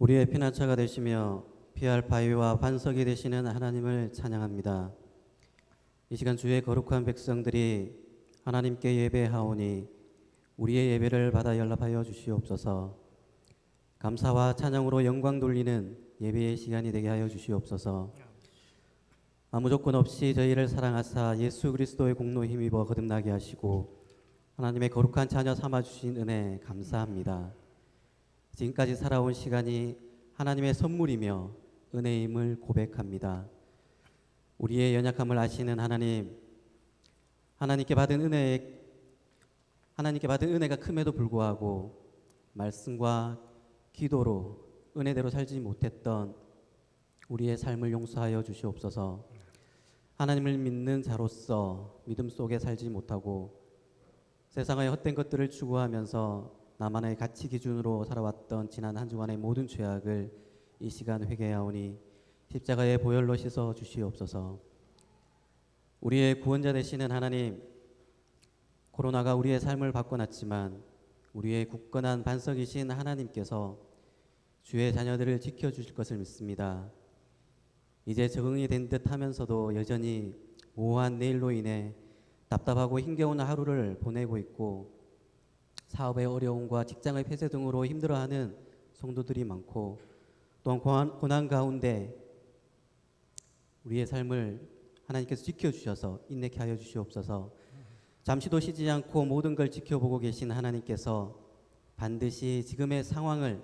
우리의 피난처가 되시며 피할 바위와 반석이 되시는 하나님을 찬양합니다. 이 시간 주의 거룩한 백성들이 하나님께 예배하오니 우리의 예배를 받아 연락하여 주시옵소서. 감사와 찬양으로 영광 돌리는 예배의 시간이 되게 하여 주시옵소서. 아무 조건 없이 저희를 사랑하사 예수 그리스도의 공로 힘입어 거듭나게 하시고 하나님의 거룩한 자녀 삼아주신 은혜 감사합니다. 지금까지 살아온 시간이 하나님의 선물이며 은혜임을 고백합니다. 우리의 연약함을 아시는 하나님, 하나님께 받은 은혜가 큼에도 불구하고 말씀과 기도로 은혜대로 살지 못했던 우리의 삶을 용서하여 주시옵소서. 하나님을 믿는 자로서 믿음 속에 살지 못하고 세상의 헛된 것들을 추구하면서 나만의 가치 기준으로 살아왔던 지난 한 주간의 모든 죄악을 이 시간 회개하오니 십자가의 보혈로 씻어 주시옵소서. 우리의 구원자 되시는 하나님, 코로나가 우리의 삶을 바꿔놨지만 우리의 굳건한 반석이신 하나님께서 주의 자녀들을 지켜주실 것을 믿습니다. 이제 적응이 된 듯 하면서도 여전히 모호한 내일로 인해 답답하고 힘겨운 하루를 보내고 있고 사업의 어려움과 직장의 폐쇄 등으로 힘들어하는 성도들이 많고 또한 고난 가운데 우리의 삶을 하나님께서 지켜주셔서 인내케 하여 주시옵소서. 잠시도 쉬지 않고 모든 걸 지켜보고 계신 하나님께서 반드시 지금의 상황을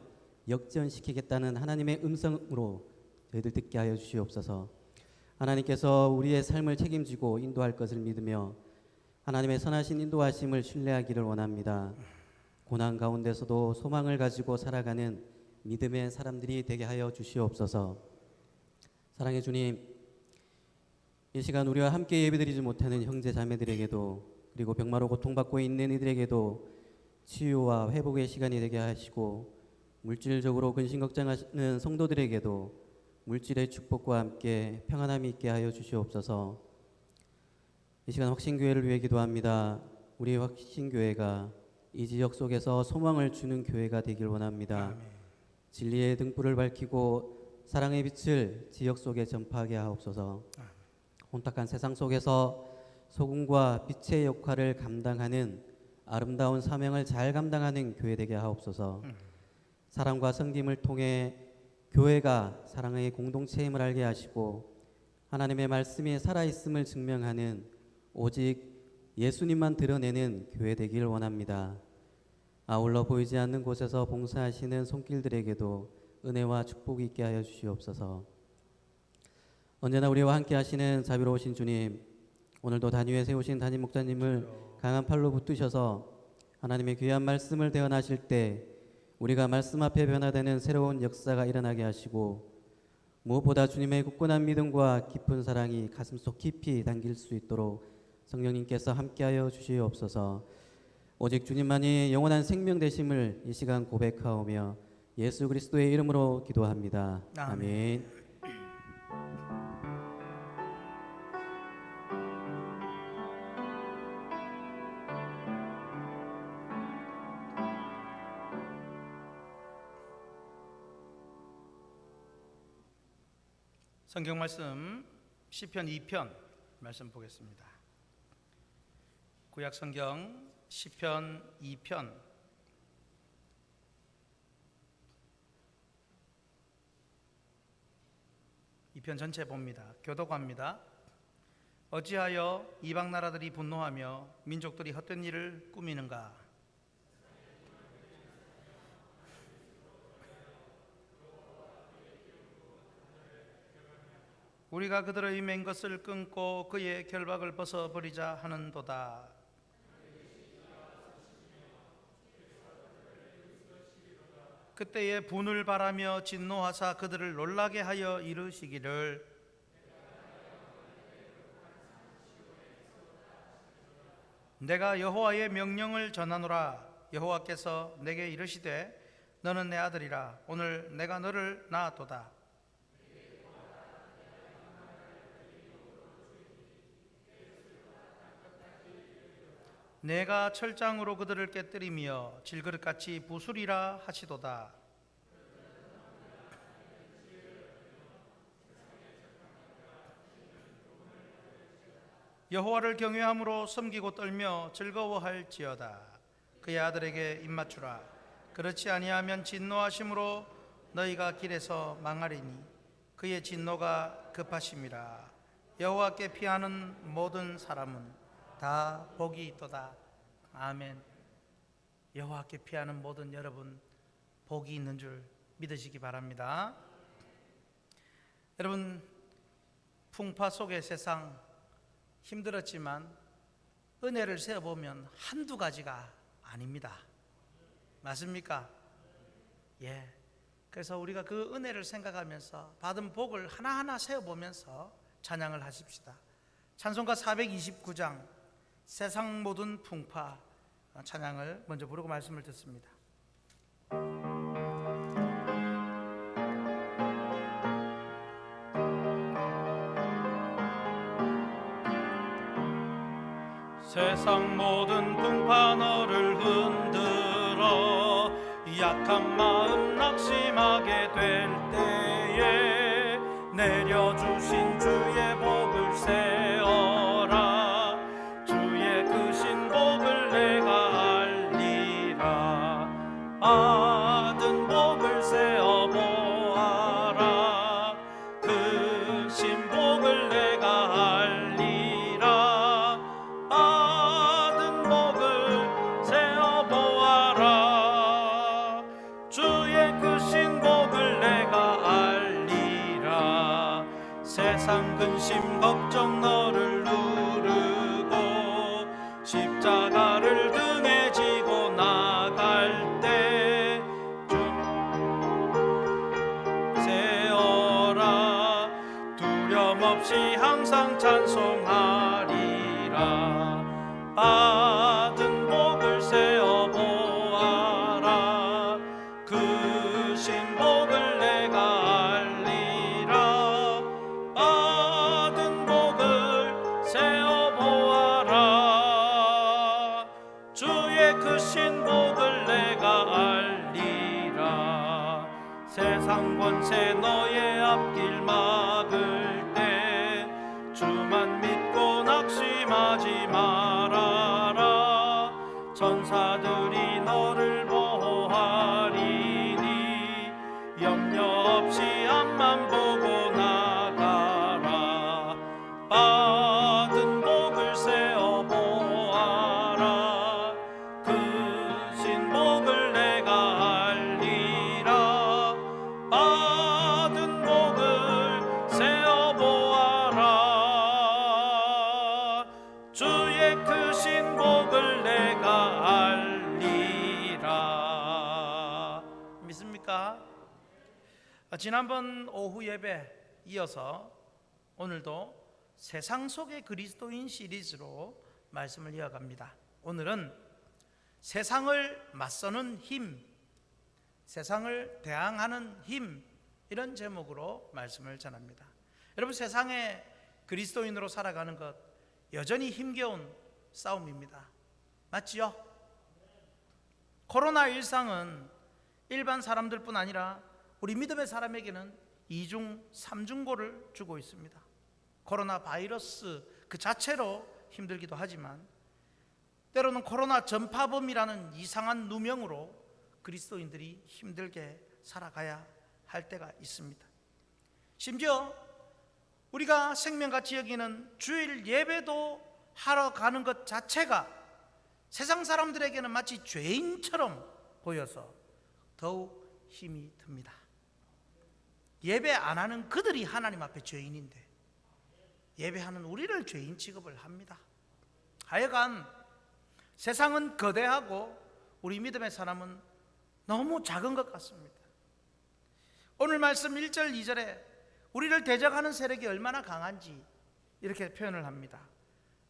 역전시키겠다는 하나님의 음성으로 저희들 듣게 하여 주시옵소서. 하나님께서 우리의 삶을 책임지고 인도할 것을 믿으며 하나님의 선하신 인도하심을 신뢰하기를 원합니다. 고난 가운데서도 소망을 가지고 살아가는 믿음의 사람들이 되게 하여 주시옵소서. 사랑의 주님, 이 시간 우리와 함께 예배드리지 못하는 형제 자매들에게도 그리고 병마로 고통받고 있는 이들에게도 치유와 회복의 시간이 되게 하시고 물질적으로 근심 걱정하는 성도들에게도 물질의 축복과 함께 평안함이 있게 하여 주시옵소서. 이 시간 확신교회를 위해 기도합니다. 우리 확신교회가 이 지역 속에서 소망을 주는 교회가 되길 원합니다. 아멘. 진리의 등불을 밝히고 사랑의 빛을 지역 속에 전파하게 하옵소서. 혼탁한 세상 속에서 소금과 빛의 역할을 감당하는 아름다운 사명을 잘 감당하는 교회 되게 하옵소서. 사랑과 섬김을 통해 교회가 사랑의 공동체임을 알게 하시고 하나님의 말씀이 살아있음을 증명하는 오직 예수님만 드러내는 교회 되길 원합니다. 아울러 보이지 않는 곳에서 봉사하시는 손길들에게도 은혜와 축복이 있게 하여 주시옵소서. 언제나 우리와 함께 하시는 자비로우신 주님, 오늘도 단위에 세우신 담임 목사님을 강한 팔로 붙드셔서 하나님의 귀한 말씀을 대언하실 때 우리가 말씀 앞에 변화되는 새로운 역사가 일어나게 하시고 무엇보다 주님의 굳건한 믿음과 깊은 사랑이 가슴속 깊이 담길 수 있도록 성령님께서 함께하여 주시옵소서. 오직 주님만이 영원한 생명 되심을 이 시간 고백하오며 예수 그리스도의 이름으로 기도합니다. 아멘. 성경 말씀 시편 2편 말씀 보겠습니다. 구약 성경 시편 2편 2편 전체 봅니다. 교독합니다. 어찌하여 이방 나라들이 분노하며 민족들이 헛된 일을 꾸미는가? 우리가 그들의 맹 것을 끊고 그의 결박을 벗어버리자 하는도다. 그때에 분을 바라며 진노하사 그들을 놀라게 하여 이르시기를 내가 여호와의 명령을 전하노라. 여호와께서 내게 이르시되 너는 내 아들이라. 오늘 내가 너를 낳았도다. 내가 철장으로 그들을 깨뜨리며 질그릇같이 부수리라 하시도다. 여호와를 경외함으로 섬기고 떨며 즐거워할지어다. 그의 아들에게 입맞추라. 그렇지 아니하면 진노하심으로 너희가 길에서 망하리니 그의 진노가 급하심이라. 여호와께 피하는 모든 사람은 다 복이 있도다. 아멘. 여호와께 피하는 모든 여러분 복이 있는 줄 믿으시기 바랍니다. 여러분, 풍파 속의 세상 힘들었지만 은혜를 세어보면 한두 가지가 아닙니다. 맞습니까? 예. 그래서 우리가 그 은혜를 생각하면서 받은 복을 하나하나 세어보면서 찬양을 하십시다. 찬송가 429장 세상 모든 풍파 찬양을 먼저 부르고 말씀을 듣습니다. 세상 모든 풍파 너를 흔들어 약한 마음 낙심하게 될 때에 내려주신 주의 복을 세어라. 주의 크신 복을 내가 알리라. 받은 복을 세어보아라. 크신 복을 내가 알리라. 받은 복을 세어보아라. 주의 크신 복을 내가 알리라. 세상 근심 걱정 너를 누르고 십자가를 등에 지고 나갈 때 세어라. 두려움 없이 항상 찬송하리라. 받은 복을 세어보아라. 크신 복을 내가 알리라. 받은 복을 세어보아라. 주의 크신 복을 내가 알리라. 세상 권세 너의 앞길 막을 때 주만 믿고 낙심하지 말아라. 천사들이 너를 보호하리니 염려 없이 앞만 보고 나가라. 받은 복을 세어보아라. 크신 복을 내가 알리라. 받은 복을 세어보아라. 주의 크신 복을 내가 알리라. 믿습니까? 지난번 오후 예배 이어서 오늘도 세상 속의 그리스도인 시리즈로 말씀을 이어갑니다. 오늘은 세상을 맞서는 힘, 세상을 대항하는 힘, 이런 제목으로 말씀을 전합니다. 여러분, 세상에 그리스도인으로 살아가는 것 여전히 힘겨운 싸움입니다. 맞지요? 코로나 일상은 일반 사람들뿐 아니라 우리 믿음의 사람에게는 2중, 3중고를 주고 있습니다. 코로나 바이러스 그 자체로 힘들기도 하지만 때로는 코로나 전파범이라는 이상한 누명으로 그리스도인들이 힘들게 살아가야 할 때가 있습니다. 심지어 우리가 생명같이 여기는 주일 예배도 하러 가는 것 자체가 세상 사람들에게는 마치 죄인처럼 보여서 더욱 힘이 듭니다. 예배 안 하는 그들이 하나님 앞에 죄인인데 예배하는 우리를 죄인 취급을 합니다. 하여간 세상은 거대하고 우리 믿음의 사람은 너무 작은 것 같습니다. 오늘 말씀 1절 2절에 우리를 대적하는 세력이 얼마나 강한지 이렇게 표현을 합니다.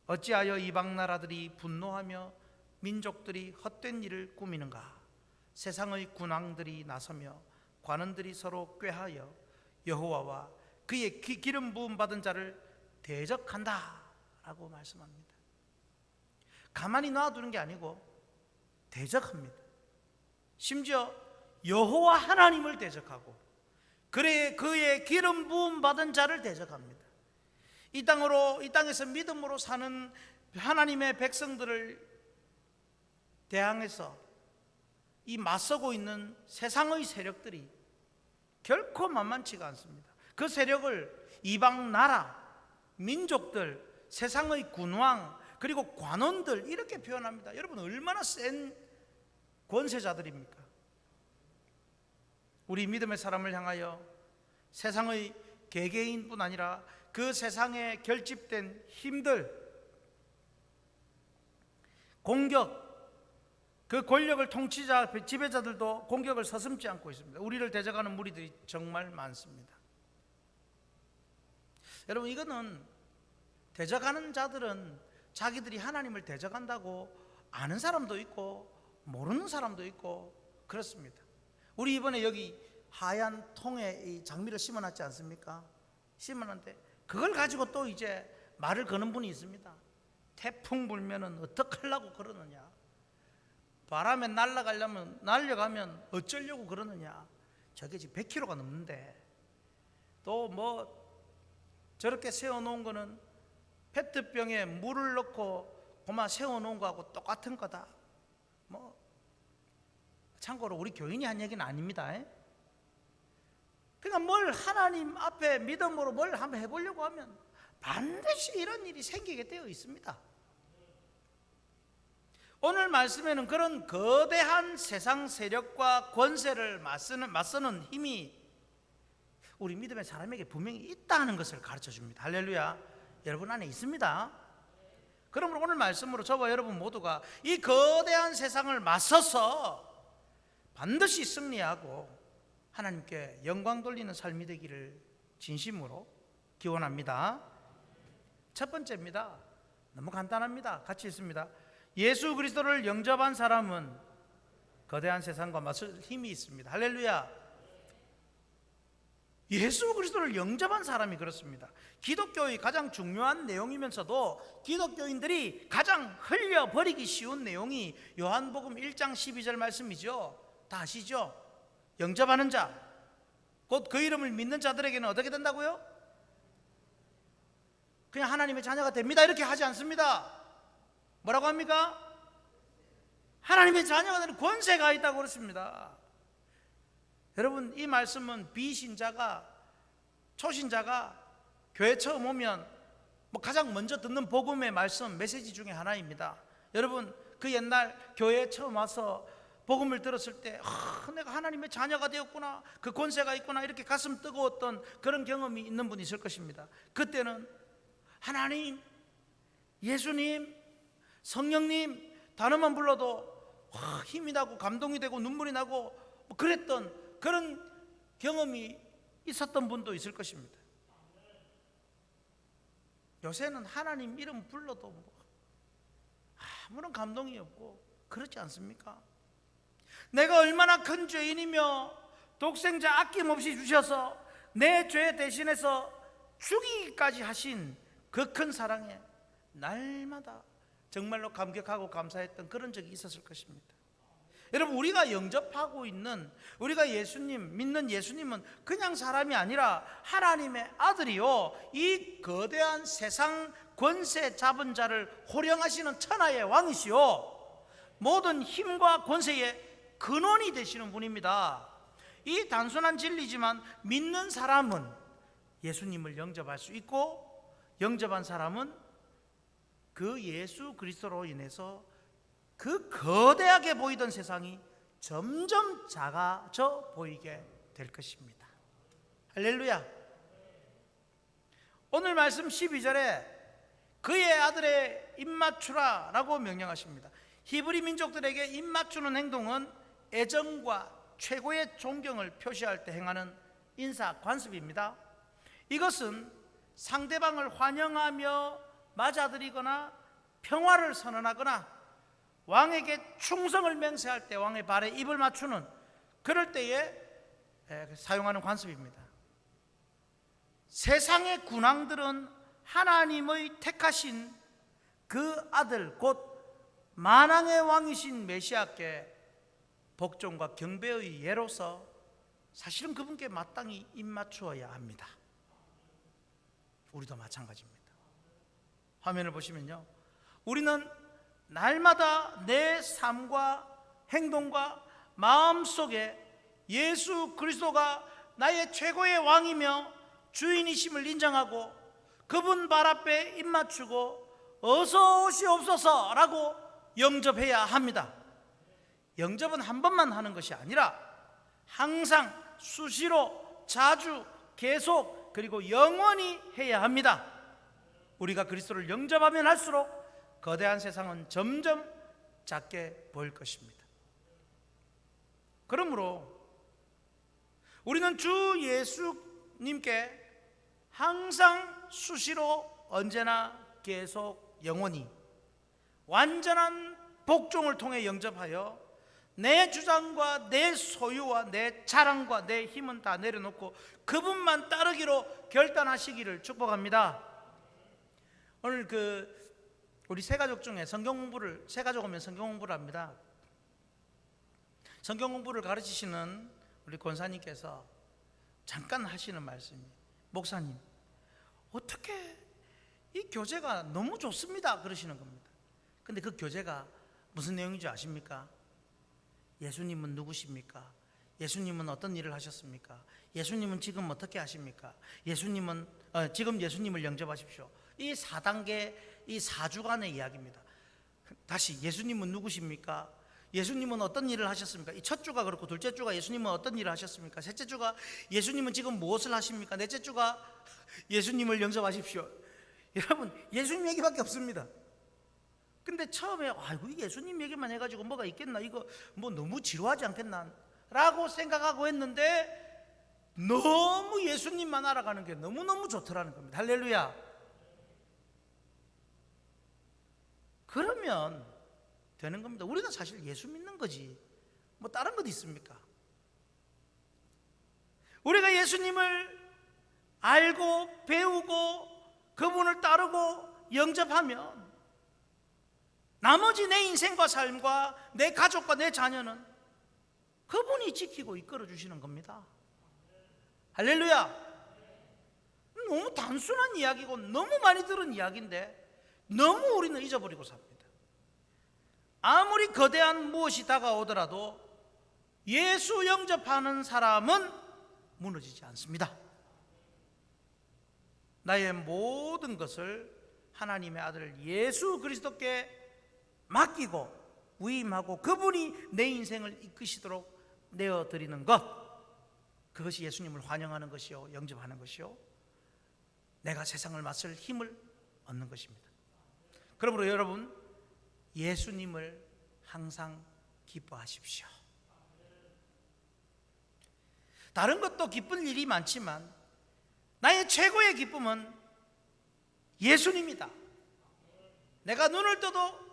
어찌하여 이방 나라들이 분노하며 민족들이 헛된 일을 꾸미는가. 세상의 군왕들이 나서며 관원들이 서로 꾀하여 여호와와 그의 기름 부음 받은 자를 대적한다 라고 말씀합니다. 가만히 놔두는 게 아니고 대적합니다. 심지어 여호와 하나님을 대적하고 그의 기름 부음 받은 자를 대적합니다. 이 땅에서 믿음으로 사는 하나님의 백성들을 대항해서 이 맞서고 있는 세상의 세력들이 결코 만만치가 않습니다. 그 세력을 이방 나라, 민족들, 세상의 군왕, 그리고 관원들 이렇게 표현합니다. 여러분 얼마나 센 권세자들입니까? 우리 믿음의 사람을 향하여 세상의 개개인뿐 아니라 그 세상에 결집된 힘들, 공격, 그 권력을 통치자, 지배자들도 공격을 서슴지 않고 있습니다. 우리를 대적하는 무리들이 정말 많습니다. 여러분 이거는 대적하는 자들은 자기들이 하나님을 대적한다고 아는 사람도 있고 모르는 사람도 있고 그렇습니다. 우리 이번에 여기 하얀 통에 이 장미를 심어놨지 않습니까? 심어놨는데 그걸 가지고 또 이제 말을 거는 분이 있습니다. 태풍 불면은 어떡하려고 그러느냐, 바람에 날려가면 어쩌려고 그러느냐. 저게 지금 100kg가 넘는데 또 뭐 저렇게 세워놓은 거는 페트병에 물을 넣고 그만 세워놓은 거하고 똑같은 거다. 뭐 참고로 우리 교인이 한 얘기는 아닙니다. 그러니까 뭘 하나님 앞에 믿음으로 뭘 한번 해보려고 하면 반드시 이런 일이 생기게 되어 있습니다. 오늘 말씀에는 그런 거대한 세상 세력과 권세를 맞서는 힘이 우리 믿음의 사람에게 분명히 있다는 것을 가르쳐 줍니다. 할렐루야. 여러분 안에 있습니다. 그러므로 오늘 말씀으로 저와 여러분 모두가 이 거대한 세상을 맞서서 반드시 승리하고 하나님께 영광 돌리는 삶이 되기를 진심으로 기원합니다. 첫 번째입니다. 너무 간단합니다. 같이 있습니다. 예수 그리스도를 영접한 사람은 거대한 세상과 맞설 힘이 있습니다. 할렐루야. 예수 그리스도를 영접한 사람이 그렇습니다. 기독교의 가장 중요한 내용이면서도 기독교인들이 가장 흘려버리기 쉬운 내용이 요한복음 1장 12절 말씀이죠. 다 아시죠? 영접하는 자, 곧 그 이름을 믿는 자들에게는 어떻게 된다고요? 그냥 하나님의 자녀가 됩니다 이렇게 하지 않습니다. 뭐라고 합니까? 하나님의 자녀가 되는 권세가 있다고 그렇습니다. 여러분 이 말씀은 비신자가, 초신자가 교회 처음 오면 뭐 가장 먼저 듣는 복음의 말씀, 메시지 중에 하나입니다. 여러분 그 옛날 교회에 처음 와서 복음을 들었을 때 내가 하나님의 자녀가 되었구나, 그 권세가 있구나 이렇게 가슴 뜨거웠던 그런 경험이 있는 분이 있을 것입니다. 그때는 하나님, 예수님, 성령님 단어만 불러도 힘이 나고 감동이 되고 눈물이 나고 그랬던 그런 경험이 있었던 분도 있을 것입니다. 요새는 하나님 이름 불러도 아무런 감동이 없고 그렇지 않습니까? 내가 얼마나 큰 죄인이며 독생자 아낌없이 주셔서 내 죄 대신해서 죽이기까지 하신 그 큰 사랑에 날마다 정말로 감격하고 감사했던 그런 적이 있었을 것입니다. 여러분 우리가 영접하고 있는, 우리가 예수님 믿는 예수님은 그냥 사람이 아니라 하나님의 아들이요, 이 거대한 세상 권세 잡은 자를 호령하시는 천하의 왕이시요, 모든 힘과 권세의 근원이 되시는 분입니다. 이 단순한 진리지만 믿는 사람은 예수님을 영접할 수 있고, 영접한 사람은 그 예수 그리스도로 인해서 그 거대하게 보이던 세상이 점점 작아져 보이게 될 것입니다. 할렐루야. 오늘 말씀 12절에 그의 아들의 입맞추라 라고 명령하십니다. 히브리 민족들에게 입맞추는 행동은 애정과 최고의 존경을 표시할 때 행하는 인사 관습입니다. 이것은 상대방을 환영하며 맞아들이거나 평화를 선언하거나 왕에게 충성을 맹세할 때 왕의 발에 입을 맞추는 그럴 때에 사용하는 관습입니다. 세상의 군왕들은 하나님의 택하신 그 아들 곧 만왕의 왕이신 메시아께 복종과 경배의 예로서 사실은 그분께 마땅히 입맞추어야 합니다. 우리도 마찬가지입니다. 화면을 보시면요, 우리는 날마다 내 삶과 행동과 마음 속에 예수 그리스도가 나의 최고의 왕이며 주인이심을 인정하고 그분 발 앞에 입맞추고 어서 오시옵소서 라고 영접해야 합니다. 영접은 한 번만 하는 것이 아니라 항상 수시로 자주 계속 그리고 영원히 해야 합니다. 우리가 그리스도를 영접하면 할수록 거대한 세상은 점점 작게 보일 것입니다. 그러므로 우리는 주 예수님께 항상 수시로 언제나 계속 영원히 완전한 복종을 통해 영접하여 내 주장과 내 소유와 내 자랑과 내 힘은 다 내려놓고 그분만 따르기로 결단하시기를 축복합니다. 오늘 우리 새가족 중에 새가족 오면 성경 공부를 합니다. 성경 공부를 가르치시는 우리 권사님께서 잠깐 하시는 말씀이, 목사님 어떻게 이 교재가 너무 좋습니다 그러시는 겁니다. 근데 그 교재가 무슨 내용인지 아십니까? 예수님은 누구십니까? 예수님은 어떤 일을 하셨습니까? 예수님은 지금 어떻게 하십니까? 지금 예수님을 영접하십시오. 이 4단계, 이 4주간의 이야기입니다. 다시, 예수님은 누구십니까? 예수님은 어떤 일을 하셨습니까? 이 첫 주가 그렇고, 둘째 주가 예수님은 어떤 일을 하셨습니까? 셋째 주가 예수님은 지금 무엇을 하십니까? 넷째 주가 예수님을 영접하십시오. 여러분, 예수님 얘기밖에 없습니다. 근데 처음에 아이고 예수님 얘기만 해가지고 뭐가 있겠나, 이거 뭐 너무 지루하지 않겠나 라고 생각하고 했는데 너무 예수님만 알아가는 게 너무너무 좋더라는 겁니다. 할렐루야. 그러면 되는 겁니다. 우리는 사실 예수 믿는 거지 뭐 다른 것 있습니까? 우리가 예수님을 알고 배우고 그분을 따르고 영접하면 나머지 내 인생과 삶과 내 가족과 내 자녀는 그분이 지키고 이끌어 주시는 겁니다. 할렐루야. 너무 단순한 이야기고 너무 많이 들은 이야기인데 너무 우리는 잊어버리고 삽니다. 아무리 거대한 무엇이 다가오더라도 예수 영접하는 사람은 무너지지 않습니다. 나의 모든 것을 하나님의 아들 예수 그리스도께 맡기고 위임하고 그분이 내 인생을 이끄시도록 내어드리는 것, 그것이 예수님을 환영하는 것이요 영접하는 것이요 내가 세상을 맞설 힘을 얻는 것입니다. 그러므로 여러분, 예수님을 항상 기뻐하십시오. 다른 것도 기쁜 일이 많지만 나의 최고의 기쁨은 예수님이다. 내가 눈을 떠도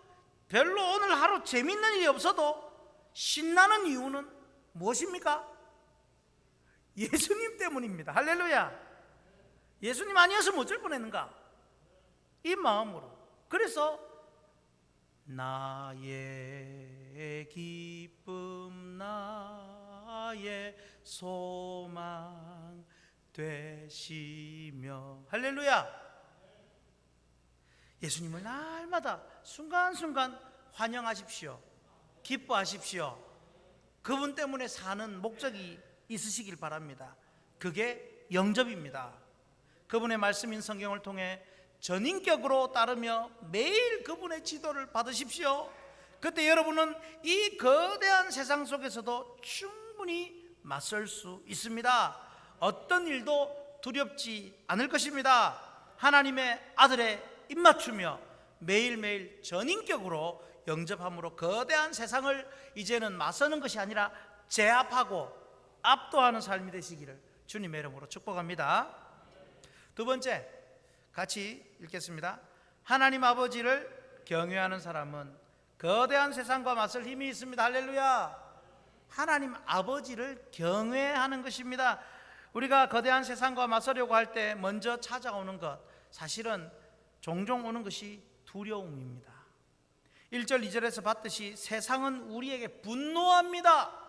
별로 오늘 하루 재밌는 일이 없어도 신나는 이유는 무엇입니까? 예수님 때문입니다. 할렐루야. 예수님 아니었으면 어쩔 뻔했는가? 이 마음으로. 그래서 나의 기쁨 나의 소망 되시며, 할렐루야. 예수님을 날마다 순간순간 환영하십시오. 기뻐하십시오. 그분 때문에 사는 목적이 있으시길 바랍니다. 그게 영접입니다. 그분의 말씀인 성경을 통해 전인격으로 따르며 매일 그분의 지도를 받으십시오. 그때 여러분은 이 거대한 세상 속에서도 충분히 맞설 수 있습니다. 어떤 일도 두렵지 않을 것입니다. 하나님의 아들의 입맞추며 매일매일 전인격으로 영접함으로 거대한 세상을 이제는 맞서는 것이 아니라 제압하고 압도하는 삶이 되시기를 주님의 이름으로 축복합니다. 두 번째, 같이 읽겠습니다. 하나님 아버지를 경외하는 사람은 거대한 세상과 맞설 힘이 있습니다. 할렐루야. 하나님 아버지를 경외하는 것입니다. 우리가 거대한 세상과 맞서려고 할 때 먼저 찾아오는 것, 사실은 종종 오는 것이 두려움입니다. 1절 2절에서 봤듯이 세상은 우리에게 분노합니다.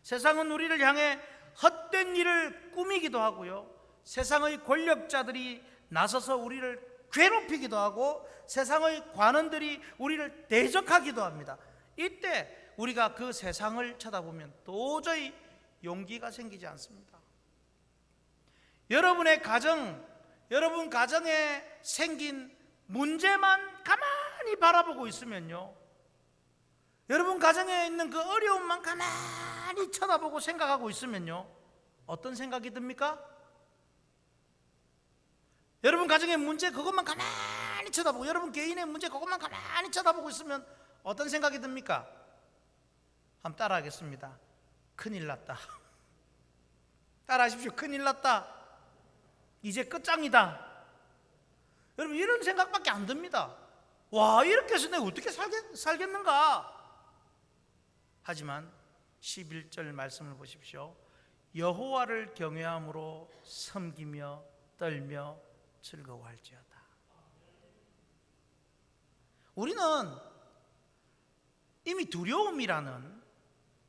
세상은 우리를 향해 헛된 일을 꾸미기도 하고요, 세상의 권력자들이 나서서 우리를 괴롭히기도 하고 세상의 관원들이 우리를 대적하기도 합니다. 이때 우리가 그 세상을 쳐다보면 도저히 용기가 생기지 않습니다. 여러분 가정에 생긴 문제만 가만히 바라보고 있으면요, 여러분 가정에 있는 그 어려움만 가만히 쳐다보고 생각하고 있으면요, 어떤 생각이 듭니까? 여러분 가정의 문제 그것만 가만히 쳐다보고, 여러분 개인의 문제 그것만 가만히 쳐다보고 있으면 어떤 생각이 듭니까? 한번 따라하겠습니다. 큰일 났다. 따라하십시오. 큰일 났다. 이제 끝장이다. 여러분 이런 생각밖에 안 듭니다. 와, 이렇게 해서 내가 어떻게 살겠는가? 하지만 11절 말씀을 보십시오. 여호와를 경외함으로 섬기며 떨며 즐거워할지어다. 우리는 이미 두려움이라는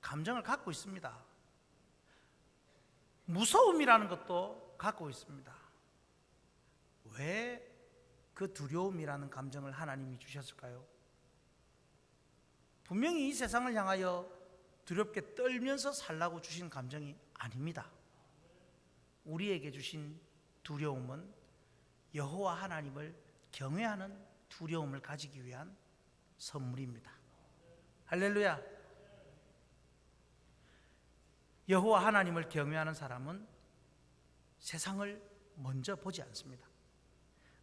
감정을 갖고 있습니다. 무서움이라는 것도 갖고 있습니다. 왜 그 두려움이라는 감정을 하나님이 주셨을까요? 분명히 이 세상을 향하여 두렵게 떨면서 살라고 주신 감정이 아닙니다. 우리에게 주신 두려움은 여호와 하나님을 경외하는 두려움을 가지기 위한 선물입니다. 할렐루야. 여호와 하나님을 경외하는 사람은 세상을 먼저 보지 않습니다.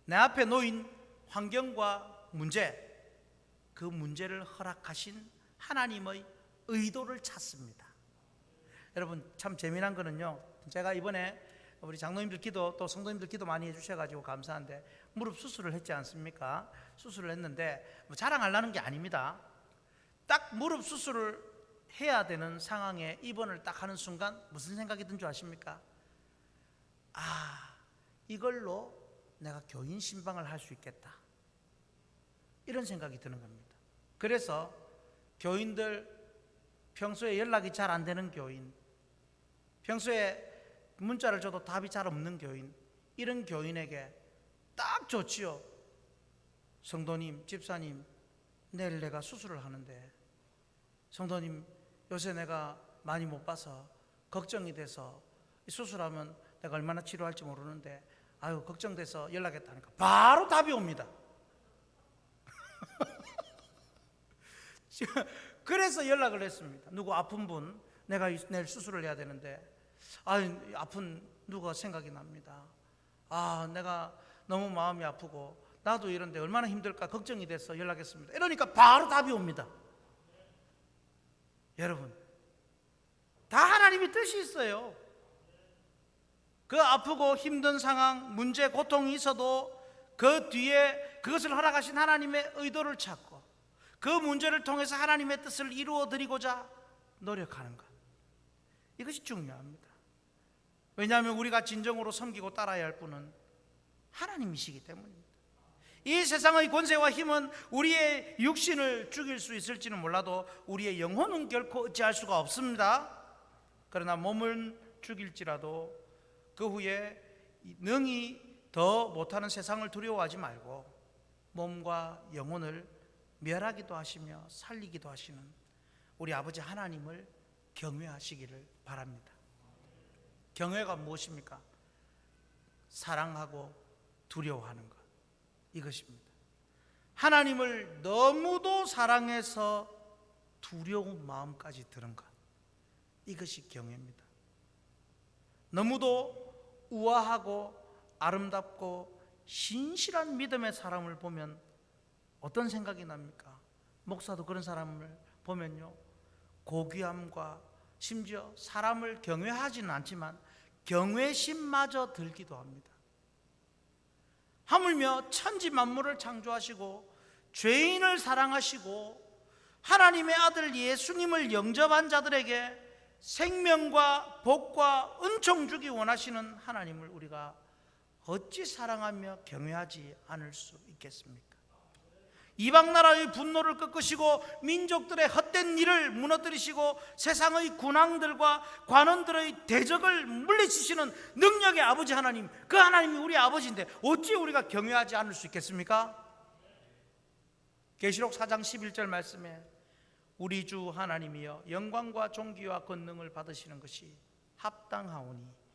내 앞에 놓인 환경과 문제, 그 문제를 허락하신 하나님의 의도를 찾습니다. 여러분 참 재미난 거는요, 제가 이번에 우리 장로님들 기도 또 성도님들 기도 많이 해주셔가지고 감사한데, 무릎 수술을 했지 않습니까? 수술을 했는데 뭐 자랑하려는 게 아닙니다. 딱 무릎 수술을 해야 되는 상황에 입원을 딱 하는 순간 무슨 생각이 든 줄 아십니까? 이걸로 내가 교인 신방을 할 수 있겠다, 이런 생각이 드는 겁니다. 그래서 교인들, 평소에 연락이 잘 안 되는 교인, 평소에 문자를 줘도 답이 잘 없는 교인, 이런 교인에게 딱 좋지요. 성도님, 집사님, 내일 내가 수술을 하는데 성도님 요새 내가 많이 못 봐서 걱정이 돼서 수술하면 내가 얼마나 치료할지 모르는데 아유 걱정돼서 연락했다니까 바로 답이 옵니다. 그래서 연락을 했습니다. 누구 아픈 분, 내가 내일 수술을 해야 되는데 아픈 누가 생각이 납니다. 내가 너무 마음이 아프고 나도 이런데 얼마나 힘들까 걱정이 돼서 연락했습니다. 이러니까 바로 답이 옵니다. 여러분, 다 하나님의 뜻이 있어요. 그 아프고 힘든 상황, 문제, 고통이 있어도 그 뒤에 그것을 허락하신 하나님의 의도를 찾고 그 문제를 통해서 하나님의 뜻을 이루어 드리고자 노력하는 것, 이것이 중요합니다. 왜냐하면 우리가 진정으로 섬기고 따라야 할 분은 하나님이시기 때문입니다. 이 세상의 권세와 힘은 우리의 육신을 죽일 수 있을지는 몰라도 우리의 영혼은 결코 어찌할 수가 없습니다. 그러나 몸을 죽일지라도 그 후에 능히 더 못하는 세상을 두려워하지 말고 몸과 영혼을 멸하기도 하시며 살리기도 하시는 우리 아버지 하나님을 경외하시기를 바랍니다. 경외가 무엇입니까? 사랑하고 두려워하는 것, 이것입니다. 하나님을 너무도 사랑해서 두려운 마음까지 드는 것, 이것이 경외입니다. 너무도 우아하고 아름답고 신실한 믿음의 사람을 보면 어떤 생각이 납니까? 목사도 그런 사람을 보면요, 고귀함과 심지어 사람을 경외하지는 않지만 경외심마저 들기도 합니다. 하물며 천지 만물을 창조하시고 죄인을 사랑하시고 하나님의 아들 예수님을 영접한 자들에게 생명과 복과 은총 주기 원하시는 하나님을 우리가 어찌 사랑하며 경외하지 않을 수 있겠습니까? 이방 나라의 분노를 꺾으시고 민족들의 헛된 일을 무너뜨리시고 세상의 군왕들과 관원들의 대적을 물리치시는 능력의 아버지 하나님, 그 하나님이 우리 아버지인데 어찌 우리가 경외하지 않을 수 있겠습니까? 계시록 4장 11절 말씀에 우리 주 하나님이여 영광과 존귀와 권능을 받으시는 것이 합당하오니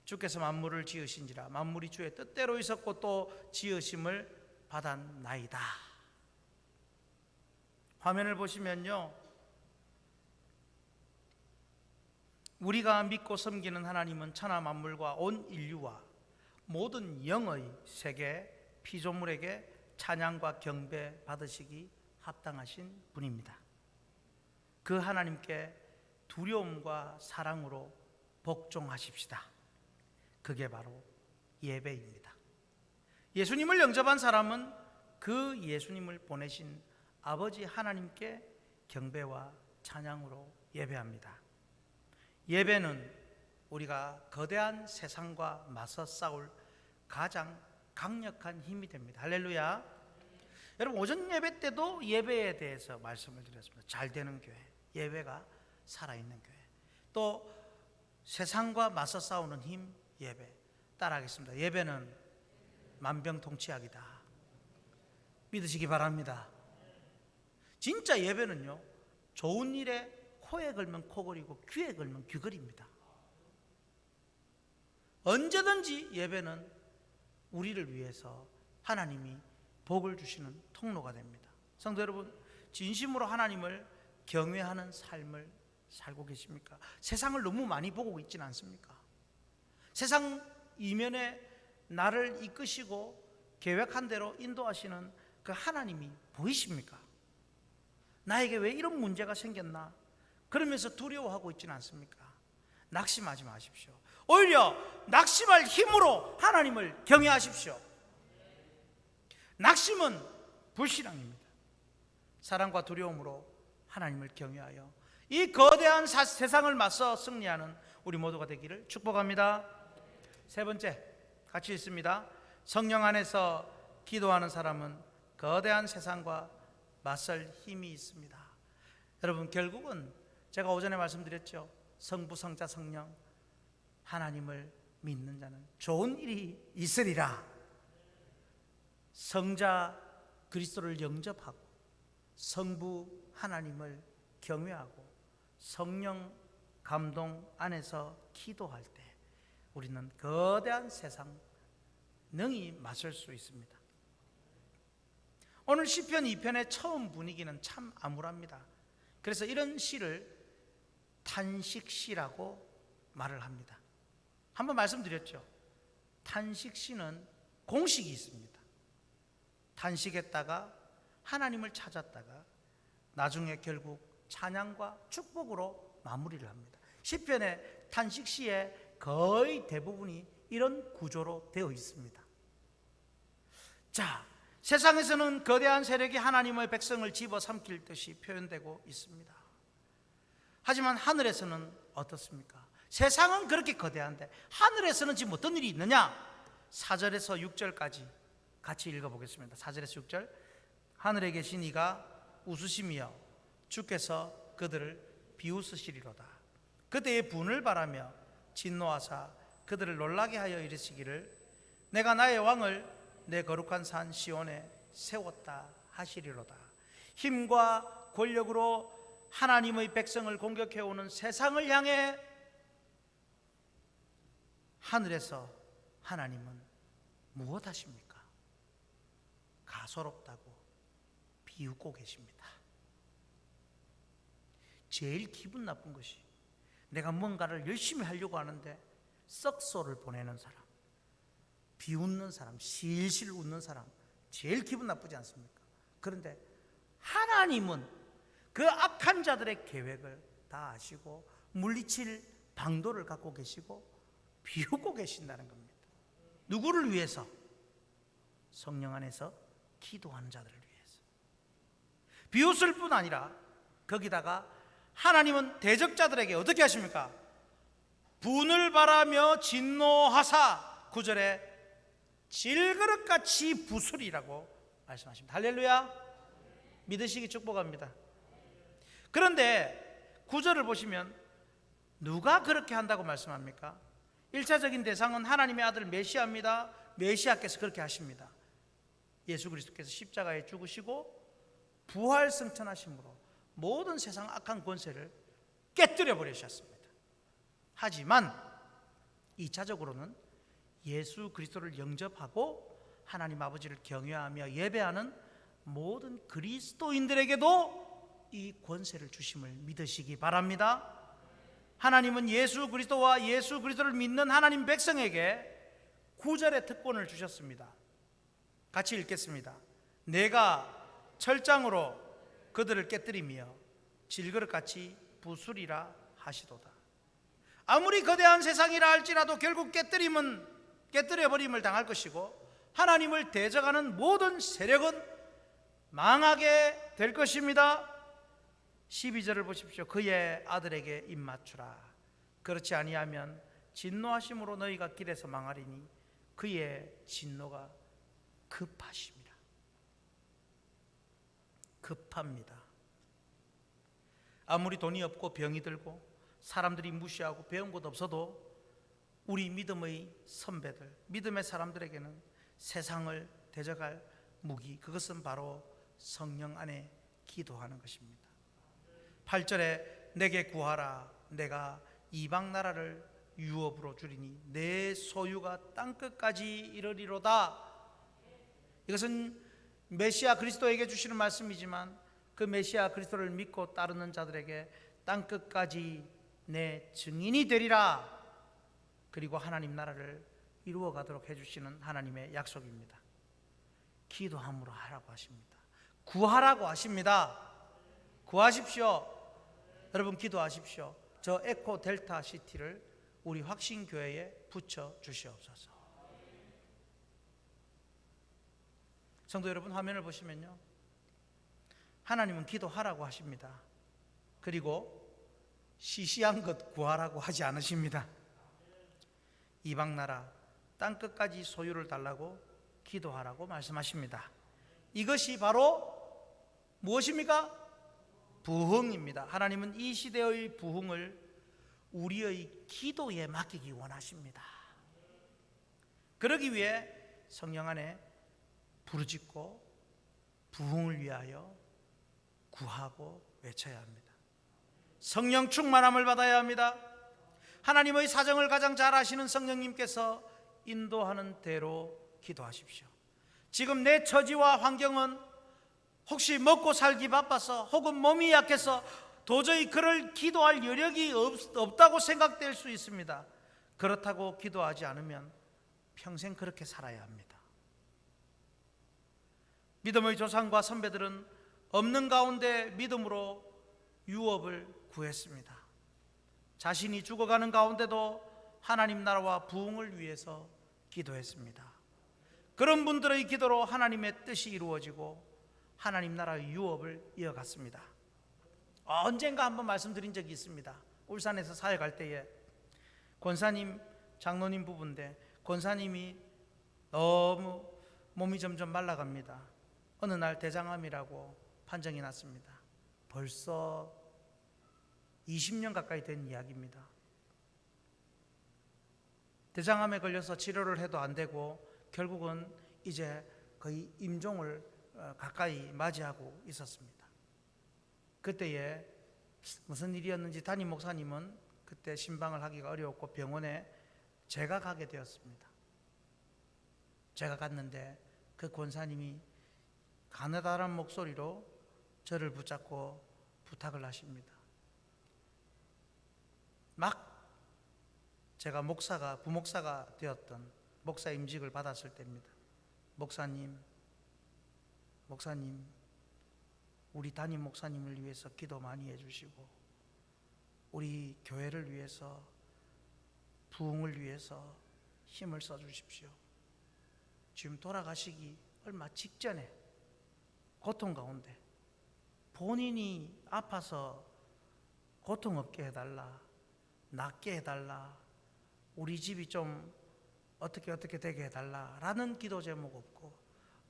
주께서 만물을 지으신지라 만물이 주의 뜻대로 있었고 또 지으심을 받았나이다. 화면을 보시면요, 우리가 믿고 섬기는 하나님은 천하 만물과 온 인류와 모든 영의 세계 피조물에게 찬양과 경배 받으시기 합당하신 분입니다. 그 하나님께 두려움과 사랑으로 복종하십시다. 그게 바로 예배입니다. 예수님을 영접한 사람은 그 예수님을 보내신 아버지 하나님께 경배와 찬양으로 예배합니다. 예배는 우리가 거대한 세상과 맞서 싸울 가장 강력한 힘이 됩니다. 할렐루야. 여러분, 오전 예배 때도 예배에 대해서 말씀을 드렸습니다. 잘 되는 교회, 예배가 살아있는 교회, 또 세상과 맞서 싸우는 힘, 예배. 따라하겠습니다. 예배는 만병통치약이다. 믿으시기 바랍니다. 진짜 예배는요, 좋은 일에 코에 걸면 코걸이고 귀에 걸면 귀걸입니다. 언제든지 예배는 우리를 위해서 하나님이 복을 주시는 통로가 됩니다. 성도 여러분, 진심으로 하나님을 경외하는 삶을 살고 계십니까? 세상을 너무 많이 보고 있지는 않습니까? 세상 이면에 나를 이끄시고 계획한 대로 인도하시는 그 하나님이 보이십니까? 나에게 왜 이런 문제가 생겼나? 그러면서 두려워하고 있지는 않습니까? 낙심하지 마십시오. 오히려 낙심할 힘으로 하나님을 경외하십시오. 낙심은 불신앙입니다. 사랑과 두려움으로 하나님을 경외하여 이 거대한 세상을 맞서 승리하는 우리 모두가 되기를 축복합니다. 세 번째, 같이 읽습니다. 성령 안에서 기도하는 사람은 거대한 세상과 맞설 힘이 있습니다. 여러분, 결국은 제가 오전에 말씀드렸죠. 성부, 성자, 성령, 하나님을 믿는 자는 좋은 일이 있으리라. 성자 그리스도를 영접하고 성부 하나님을 경외하고 성령 감동 안에서 기도할 때 우리는 거대한 세상 능히 맞설 수 있습니다. 오늘 시편 2편의 처음 분위기는 참 암울합니다. 그래서 이런 시를 탄식시라고 말을 합니다. 한번 말씀드렸죠. 탄식시는 공식이 있습니다. 탄식했다가 하나님을 찾았다가 나중에 결국 찬양과 축복으로 마무리를 합니다. 시편의 탄식시의 거의 대부분이 이런 구조로 되어 있습니다. 자, 세상에서는 거대한 세력이 하나님의 백성을 집어삼킬 듯이 표현되고 있습니다. 하지만 하늘에서는 어떻습니까? 세상은 그렇게 거대한데 하늘에서는 지금 어떤 일이 있느냐? 4절에서 6절까지 같이 읽어보겠습니다. 4절에서 6절. 하늘에 계신 이가 웃으시며 주께서 그들을 비웃으시리로다. 그때의 분을 바라며 진노하사 그들을 놀라게 하여 이르시기를 내가 나의 왕을 내 거룩한 산 시온에 세웠다 하시리로다. 힘과 권력으로 하나님의 백성을 공격해오는 세상을 향해 하늘에서 하나님은 무엇 하십니까? 가소롭다고 비웃고 계십니다. 제일 기분 나쁜 것이 내가 뭔가를 열심히 하려고 하는데 썩소를 보내는 사람, 비웃는 사람, 실실 웃는 사람, 제일 기분 나쁘지 않습니까? 그런데 하나님은 그 악한 자들의 계획을 다 아시고 물리칠 방도를 갖고 계시고 비웃고 계신다는 겁니다. 누구를 위해서? 성령 안에서 기도하는 자들을 위해서. 비웃을 뿐 아니라 거기다가 하나님은 대적자들에게 어떻게 하십니까? 분을 바라며 진노하사 9절에 질그릇같이 부수리라고 말씀하십니다. 할렐루야. 믿으시기 축복합니다. 그런데 9절을 보시면 누가 그렇게 한다고 말씀합니까? 1차적인 대상은 하나님의 아들 메시아입니다. 메시아께서 그렇게 하십니다. 예수 그리스도께서 십자가에 죽으시고 부활 승천하심으로 모든 세상 악한 권세를 깨뜨려 버리셨습니다. 하지만 2차적으로는 예수 그리스도를 영접하고 하나님 아버지를 경외하며 예배하는 모든 그리스도인들에게도 이 권세를 주심을 믿으시기 바랍니다. 하나님은 예수 그리스도와 예수 그리스도를 믿는 하나님 백성에게 9절의 특권을 주셨습니다. 같이 읽겠습니다. 내가 철장으로 그들을 깨뜨리며 질그릇같이 부수리라 하시도다. 아무리 거대한 세상이라 할지라도 결국 깨뜨려버림을 당할 것이고 하나님을 대적하는 모든 세력은 망하게 될 것입니다. 12절을 보십시오. 그의 아들에게 입맞추라. 그렇지 아니하면 진노하심으로 너희가 길에서 망하리니 그의 진노가 급하십니다. 급합니다. 아무리 돈이 없고 병이 들고 사람들이 무시하고 배운 것 없어도 우리 믿음의 선배들, 믿음의 사람들에게는 세상을 대적할 무기, 그것은 바로 성령 안에 기도하는 것입니다. 8절에 내게 구하라. 내가 이방 나라를 유업으로 주리니 내 소유가 땅끝까지 이르리로다. 이것은 메시아 그리스도에게 주시는 말씀이지만 그 메시아 그리스도를 믿고 따르는 자들에게 땅끝까지 내 증인이 되리라. 그리고 하나님 나라를 이루어가도록 해주시는 하나님의 약속입니다. 기도함으로 하라고 하십니다. 구하라고 하십니다. 구하십시오. 여러분 기도하십시오. 저 에코 델타 시티를 우리 확신교회에 붙여 주시옵소서. 성도 여러분, 화면을 보시면요, 하나님은 기도하라고 하십니다. 그리고 시시한 것 구하라고 하지 않으십니다. 이방 나라 땅끝까지 소유를 달라고 기도하라고 말씀하십니다. 이것이 바로 무엇입니까? 부흥입니다. 하나님은 이 시대의 부흥을 우리의 기도에 맡기기 원하십니다. 그러기 위해 성령 안에 부르짖고 부흥을 위하여 구하고 외쳐야 합니다. 성령 충만함을 받아야 합니다. 하나님의 사정을 가장 잘 아시는 성령님께서 인도하는 대로 기도하십시오. 지금 내 처지와 환경은 혹시 먹고 살기 바빠서 혹은 몸이 약해서 도저히 그를 기도할 여력이 없다고 생각될 수 있습니다. 그렇다고 기도하지 않으면 평생 그렇게 살아야 합니다. 믿음의 조상과 선배들은 없는 가운데 믿음으로 유업을 구했습니다. 자신이 죽어가는 가운데도 하나님 나라와 부흥을 위해서 기도했습니다. 그런 분들의 기도로 하나님의 뜻이 이루어지고 하나님 나라의 유업을 이어갔습니다. 언젠가 한번 말씀드린 적이 있습니다. 울산에서 사역할 때에 권사님, 장로님 부부인데 권사님이 너무 몸이 점점 말라갑니다. 어느 날 대장암이라고 판정이 났습니다. 벌써 20년 가까이 된 이야기입니다. 대장암에 걸려서 치료를 해도 안 되고 결국은 이제 거의 임종을 가까이 맞이하고 있었습니다. 그때에 무슨 일이었는지 담임 목사님은 그때 신방을 하기가 어려웠고 병원에 제가 가게 되었습니다. 제가 갔는데 그 권사님이 가느다란 목소리로 저를 붙잡고 부탁을 하십니다. 막 제가 부목사가 되었던 목사 임직을 받았을 때입니다. 목사님, 우리 담임 목사님을 위해서 기도 많이 해주시고 우리 교회를 위해서 부흥을 위해서 힘을 써주십시오. 지금 돌아가시기 얼마 직전에 고통 가운데 본인이 아파서 고통 없게 해달라, 낫게 해달라, 우리 집이 좀 어떻게 되게 해달라라는 기도 제목 없고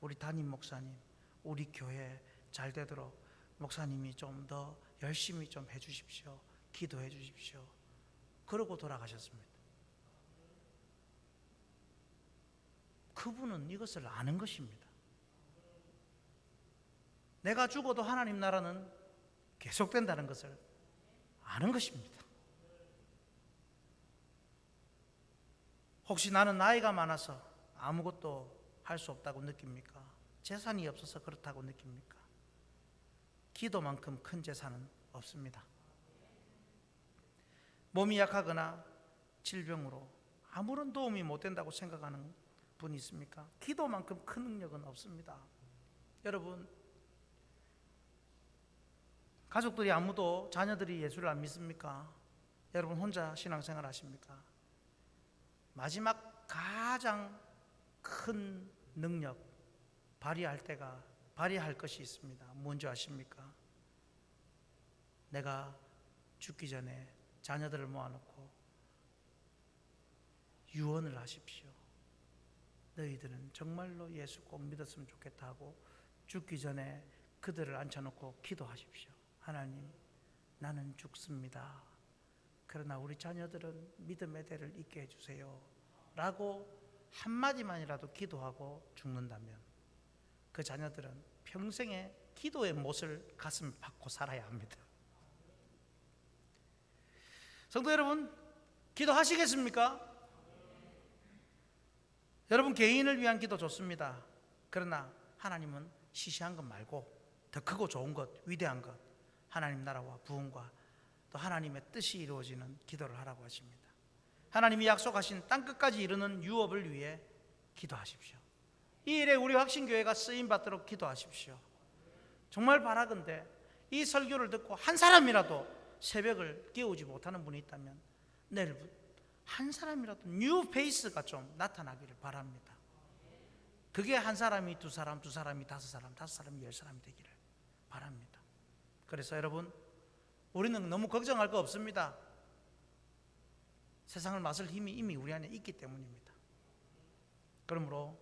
우리 담임 목사님, 우리 교회 잘 되도록 목사님이 좀 더 열심히 좀 해주십시오. 기도해 주십시오. 그러고 돌아가셨습니다. 그분은 이것을 아는 것입니다. 내가 죽어도 하나님 나라는 계속된다는 것을 아는 것입니다. 혹시 나는 나이가 많아서 아무것도 할 수 없다고 느낍니까? 재산이 없어서 그렇다고 느낍니까? 기도만큼 큰 재산은 없습니다. 몸이 약하거나 질병으로 아무런 도움이 못 된다고 생각하는 분이 있습니까? 기도만큼 큰 능력은 없습니다. 여러분, 가족들이 아무도 자녀들이 예수를 안 믿습니까? 여러분 혼자 신앙생활 하십니까? 마지막 가장 큰 능력 발휘할 것이 있습니다. 뭔지 아십니까? 내가 죽기 전에 자녀들을 모아놓고 유언을 하십시오. 너희들은 정말로 예수 꼭 믿었으면 좋겠다 하고 죽기 전에 그들을 앉혀놓고 기도하십시오. 하나님, 나는 죽습니다. 그러나 우리 자녀들은 믿음의 대를 잇게 해주세요 라고 한마디만이라도 기도하고 죽는다면 그 자녀들은 평생의 기도의 못을 가슴 박고 살아야 합니다. 성도 여러분, 기도하시겠습니까? 여러분, 개인을 위한 기도 좋습니다. 그러나 하나님은 시시한 것 말고 더 크고 좋은 것, 위대한 것, 하나님 나라와 부흥과 또 하나님의 뜻이 이루어지는 기도를 하라고 하십니다. 하나님이 약속하신 땅끝까지 이르는 유업을 위해 기도하십시오. 이 일에 우리 확신교회가 쓰임받도록 기도하십시오. 정말 바라건대 이 설교를 듣고 한 사람이라도 새벽을 깨우지 못하는 분이 있다면 내일부터 한 사람이라도 뉴 페이스가 좀 나타나기를 바랍니다. 그게 한 사람이 두 사람, 두 사람이 다섯 사람, 다섯 사람이 열 사람이 되기를 바랍니다. 그래서 여러분, 우리는 너무 걱정할 거 없습니다. 세상을 맞설 힘이 이미 우리 안에 있기 때문입니다. 그러므로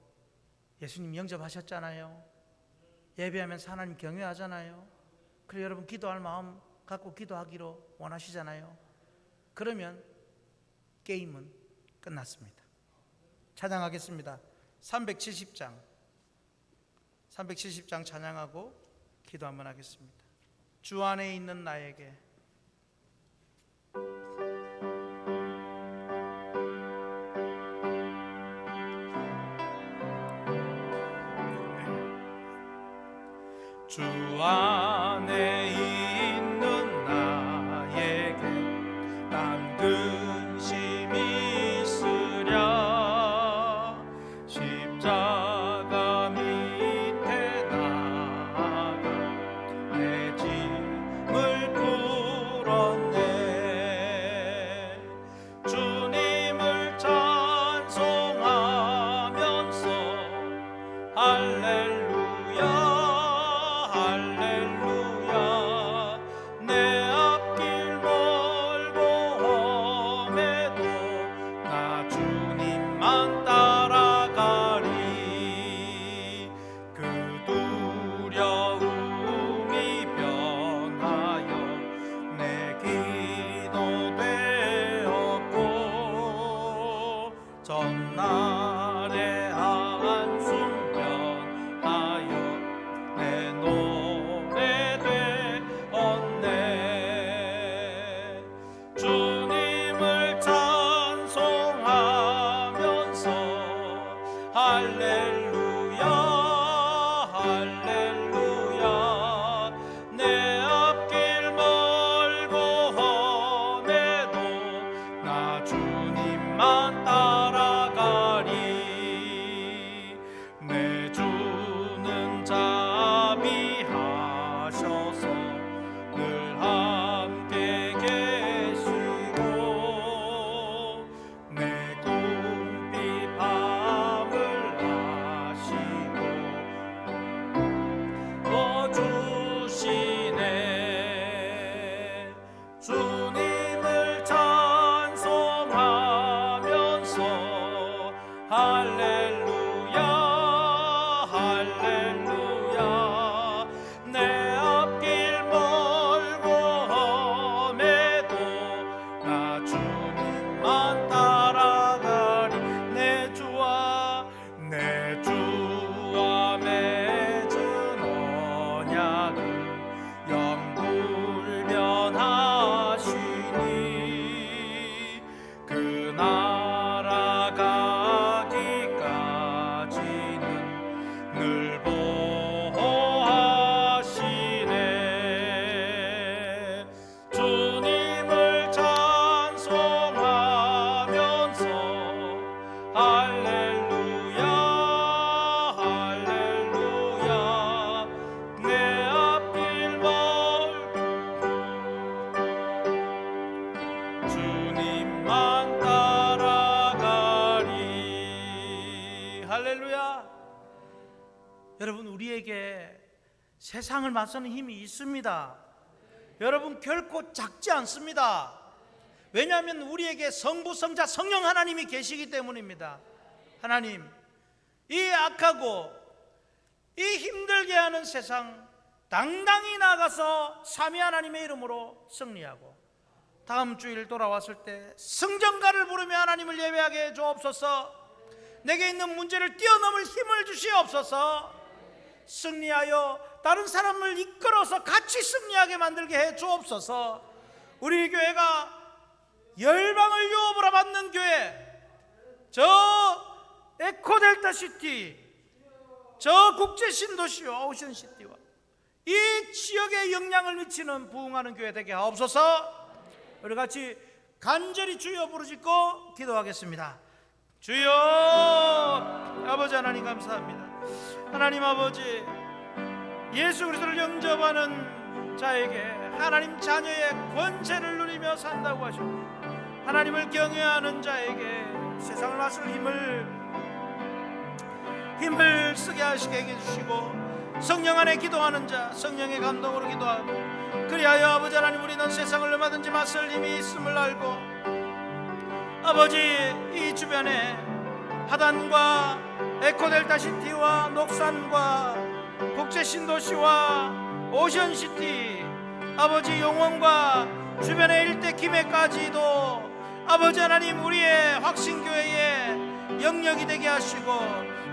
예수님 영접하셨잖아요. 예배하면서 하나님 경외하잖아요. 그래서 여러분 기도할 마음 갖고 기도하기로 원하시잖아요. 그러면 게임은 끝났습니다. 찬양하겠습니다. 370장 찬양하고 기도 한번 하겠습니다. 주 안에 있는 나에게 주 안에 있는 나에게 난 근심이 있으랴 십자가 밑에 나가 내 짐을 풀었네 주님을 찬송하면서 할렐루야 할렐루야 세상을 맞서는 힘이 있습니다. 여러분 결코 작지 않습니다. 왜냐하면 우리에게 성부, 성자, 성령 하나님이 계시기 때문입니다. 하나님, 이 악하고 이 힘들게 하는 세상 당당히 나가서 삼위 하나님의 이름으로 승리하고 다음 주일 돌아왔을 때 승전가를 부르며 하나님을 예배하게 해 주옵소서. 내게 있는 문제를 뛰어넘을 힘을 주시옵소서. 승리하여 다른 사람을 이끌어서 같이 승리하게 만들게 해 주옵소서. 우리 교회가 열방을 유업으로 받는 교회, 저 에코델타 시티, 저 국제 신도시와 오션 시티와 이 지역에 영향을 미치는 부흥하는 교회 되게 하옵소서. 우리 같이 간절히 주여 부르짖고 기도하겠습니다. 주여. 아버지 하나님 감사합니다. 하나님 아버지, 예수 그리스도를 영접하는 자에게 하나님 자녀의 권세를 누리며 산다고 하셨고, 하나님을 경외하는 자에게 세상을 맞설 힘을 쓰게 하시게 해주시고, 성령 안에 기도하는 자 성령의 감동으로 기도하고, 그리하여 아버지 하나님 우리는 세상을 얼마든지 맞설 힘이 있음을 알고, 아버지 이 주변에 하단과 에코델타 시티와 녹산과 국제 신도시와 오션 시티, 아버지 용원과 주변의 일대 김해까지도 아버지 하나님 우리의 확신교회의 영역이 되게 하시고,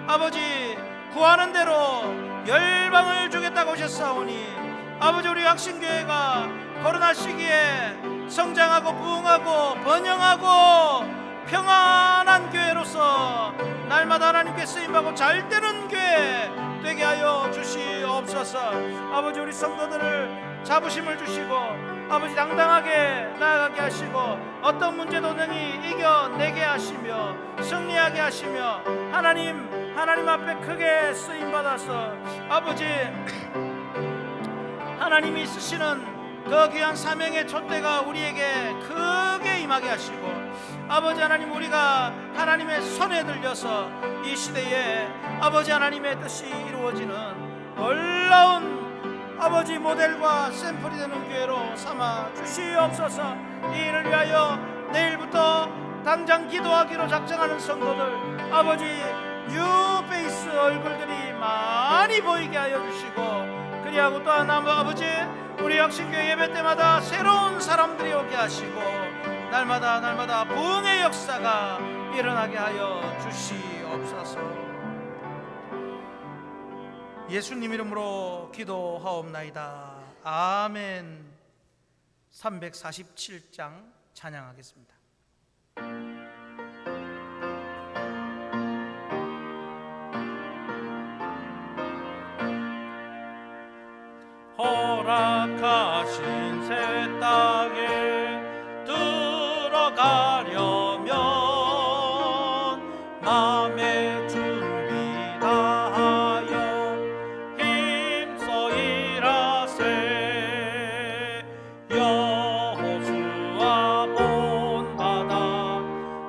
아버지 구하는 대로 열방을 주겠다고 하셨사오니, 아버지 우리 확신교회가 코로나 시기에 성장하고 부흥하고 번영하고 평안한 교회로서 날마다 하나님께 쓰임받고 잘되는 교회 되게 하여 주시옵소서. 아버지 우리 성도들을 자부심을 주시고 아버지 당당하게 나아가게 하시고 어떤 문제도 능히 이겨내게 하시며 승리하게 하시며 하나님 앞에 크게 쓰임받아서 아버지 하나님이 쓰시는 더 귀한 사명의 촛대가 우리에게 크게 임하게 하시고, 아버지 하나님 우리가 하나님의 손에 들려서 이 시대에 아버지 하나님의 뜻이 이루어지는 놀라운 아버지 모델과 샘플이 되는 교회로 삼아 주시옵소서. 이 일을 위하여 내일부터 당장 기도하기로 작정하는 성도들, 아버지 뉴페이스 얼굴들이 많이 보이게 하여 주시고, 그리하고 또한 아버지 우리 역신교회 예배 때마다 새로운 사람들이 오게 하시고 날마다 부흥의 역사가 일어나게 하여 주시옵소서. 예수님 이름으로 기도하옵나이다. 아멘. 347장 찬양하겠습니다. 허락하신 새 땅에 들어가려면 마음의 준비 다하여 힘써 일하세. 여호수아 본받아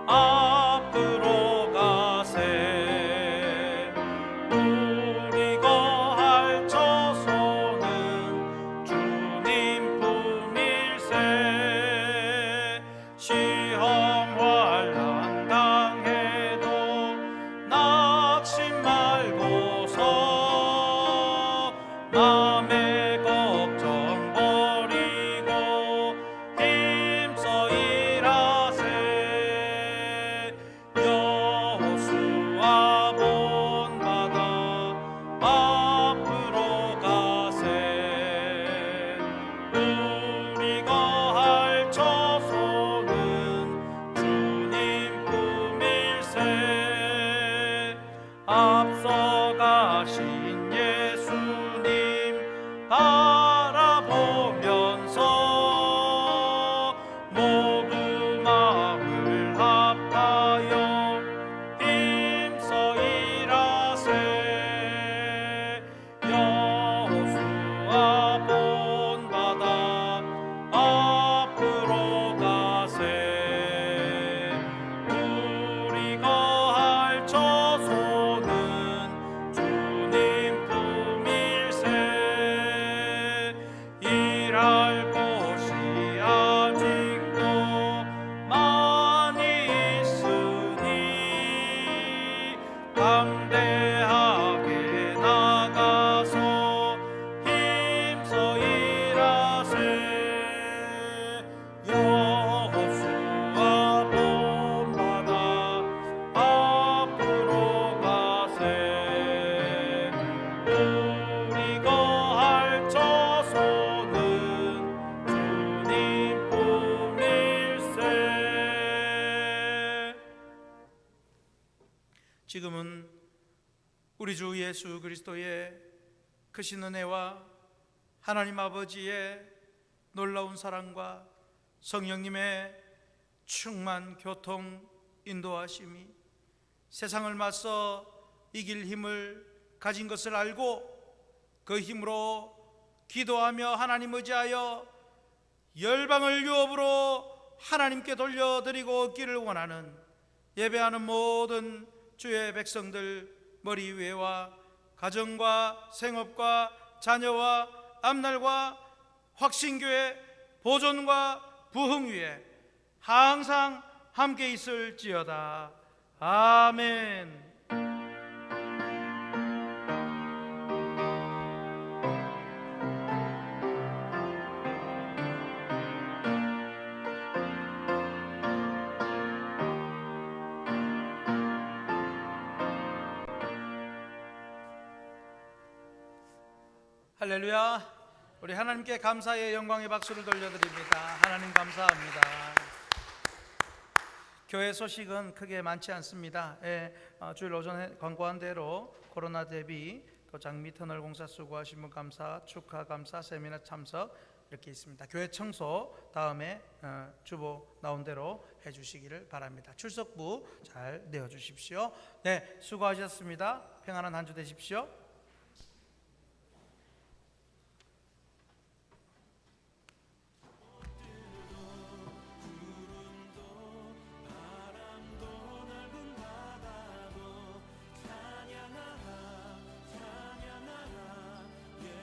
앞으로 가세. 우리 거할 처소는 주님 품일세. 시험 환난 당해도 낙심 말고서 맘의 걱정 버리고 힘써 일하세. 여호수아 본받아 앞으로 가세. 우리가 할 처소는 주님 품일세. 앞서 가신 예수님 지금은 우리 주 예수 그리스도의 크신 은혜와 하나님 아버지의 놀라운 사랑과 성령님의 충만 교통 인도하심이 세상을 맞서 이길 힘을 가진 것을 알고 그 힘으로 기도하며 하나님 의지하여 열방을 유업으로 하나님께 돌려드리고 얻기를 원하는 예배하는 모든 주의 백성들 머리 위에와 가정과 생업과 자녀와 앞날과 확신교회 보존과 부흥 위에 항상 함께 있을지어다. 아멘. 할렐루야. 우리 하나님께 감사의 영광의 박수를 돌려드립니다. 하나님 감사합니다. 교회 소식은 크게 많지 않습니다. 주일 오전에 광고한 대로 코로나 대비 도장 및 터널 공사 수고하신 분 감사, 축하 감사, 세미나 참석 이렇게 있습니다. 교회 청소 다음에 주보 나온 대로 해주시기를 바랍니다. 출석부 잘 내어주십시오. 네, 수고하셨습니다. 평안한 한 주 되십시오.